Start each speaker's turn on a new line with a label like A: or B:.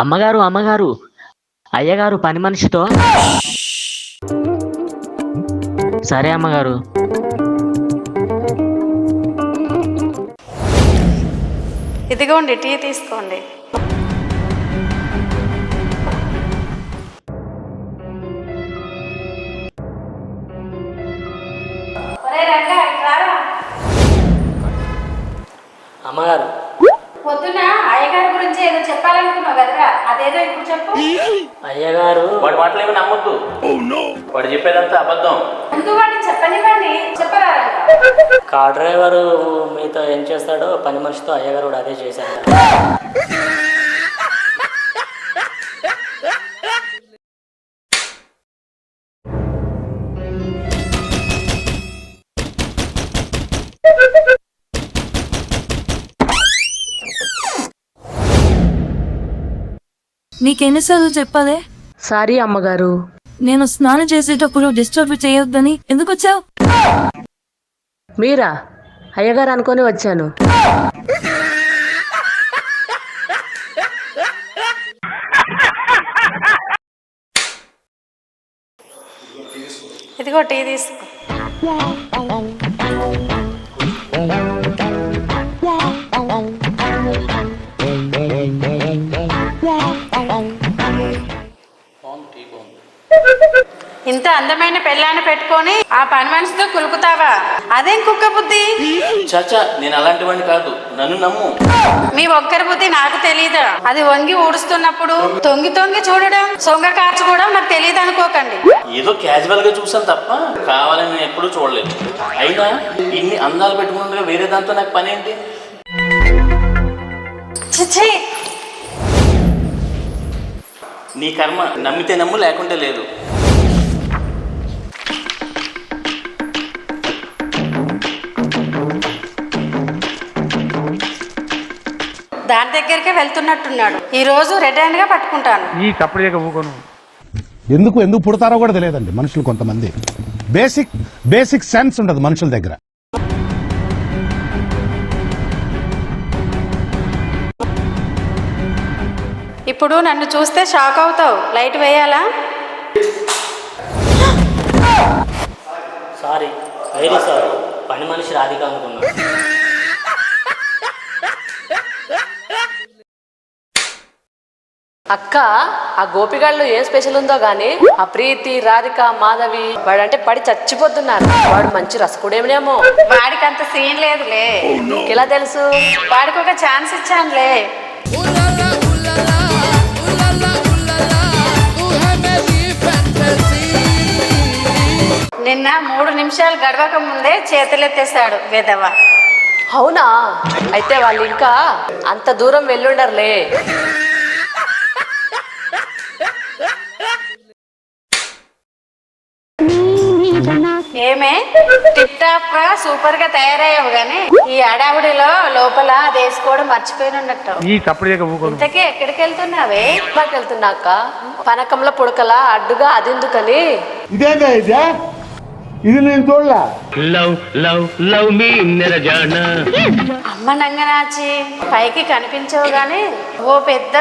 A: అమ్మగారు అమ్మగారు, అయ్యగారు పని మనిషితో. సరే అమ్మగారు.
B: ఇదిగోండి టీ తీసుకోండి.
A: అమ్మగారు,
B: పొద్దున అయ్యగారి గురించి ఏదో చెప్పాలనుకున్నావు కదరా, అదేదో ఇప్పుడు చెప్పు.
A: అయ్యగారు
C: వాడి మాటలు ఏమి నమ్మొద్దు. వాడు చెప్పేదంతా అబద్ధం.
B: ముందు వాడిని చెప్పనివ్వండి, చెప్పరా.
A: కార్ డ్రైవరు మీతో ఏం చేస్తాడో పని మనిషితో అయ్యగారు కూడా అదే చేశారు.
D: నీకెన్నిసార్లు చెప్పాలే?
E: సారీ అమ్మగారు.
D: నేను స్నానం చేసేటప్పుడు డిస్టర్బ్ చేయొద్దని. ఎందుకు వచ్చావు?
E: మీరా? అయ్యగారు అనుకొని వచ్చాను.
B: ఇదిగో టీ తీసుకో. ఇంత అందమైన పెళ్ళాన్ని పెట్టుకొని ఆ పని మనిషితో కులుకుతావా? అదేం కుక్క బుద్ధి?
C: చాచా, నేను అలాంటి వాడిని కాదు, నన్ను నమ్ము.
B: మీ ఒక్కరి బుద్ధి నాకు తెలీదా? అది వంగి ఊడుస్తున్నప్పుడు తొంగి తొంగి చూడడం, సొంగ కార్చుకోవడం నాకు తెలియదు అనుకోకండి.
C: ఏదో క్యాజువల్ గా చూసాను తప్ప కావాలని నేను ఎప్పుడూ చూడలేదు. అయినా ఇన్ని అందాలు పెట్టుకుంటే వేరే దాంతో నాకు పని ఏంటి?
B: చిచ్చి,
C: నీ కర్మ. నమ్మితే నమ్ము, లేకుంటే లేదు.
B: దాని దగ్గరికే వెళ్తున్నట్టున్నాడు. ఈ రోజు రెడ్ హ్యాండ్ గా పట్టుకుంటాను.
F: ఈ కప్పుడు ఊకోను.
G: ఎందుకు పుడతారో కూడా తెలియదండి మనుషులు. కొంతమంది బేసిక్ సెన్స్ ఉండదు మనుషుల దగ్గర.
B: ఇప్పుడు నన్ను చూస్తే షాక్ అవుతావు. లైట్ వేయాలా?
A: Sorry, very sorry. పని మనిషి రాధిక అనుకున్నా.
E: అక్క, ఆ గోపిగాళ్ళు ఏం స్పెషల్ ఉందో గానీ ఆ ప్రీతి, రాధిక, మాధవి వాడంటే పడి చచ్చిపోతున్నారు. వాడు మంచి రసకుడేమనేమో.
B: వాడికి అంత సీన్ లేదులే.
E: నీకెలా తెలుసు?
B: వాడికి ఒక ఛాన్స్ ఇచ్చానులే. నిన్న 3 నిమిషాలు గడవక ముందే చేతులెత్తేశాడు వెధవ.
E: అవునా? అయితే వాళ్ళు ఇంకా అంత దూరం వెళ్ళుండర్లే.
B: ఏమే, టిప్ టాప్ గా సూపర్ గా తయారయ్యావు గానీ ఈ అడావుడిలో లోపల అది వేసుకోవడం మర్చిపోయినట్టు.
F: ఈ కప్పుడు ఊకోను.
B: ఇంతకీ ఎక్కడికి వెళ్తున్నావే?
E: వెళ్తున్నాక పనకంలో పుడకలా అడ్డుగా అదెందుకని.
G: ఇది నేను చూడలా.
B: అమ్మ నంగనాచి, పైకి కనిపించవు గానీ ఓ పెద్ద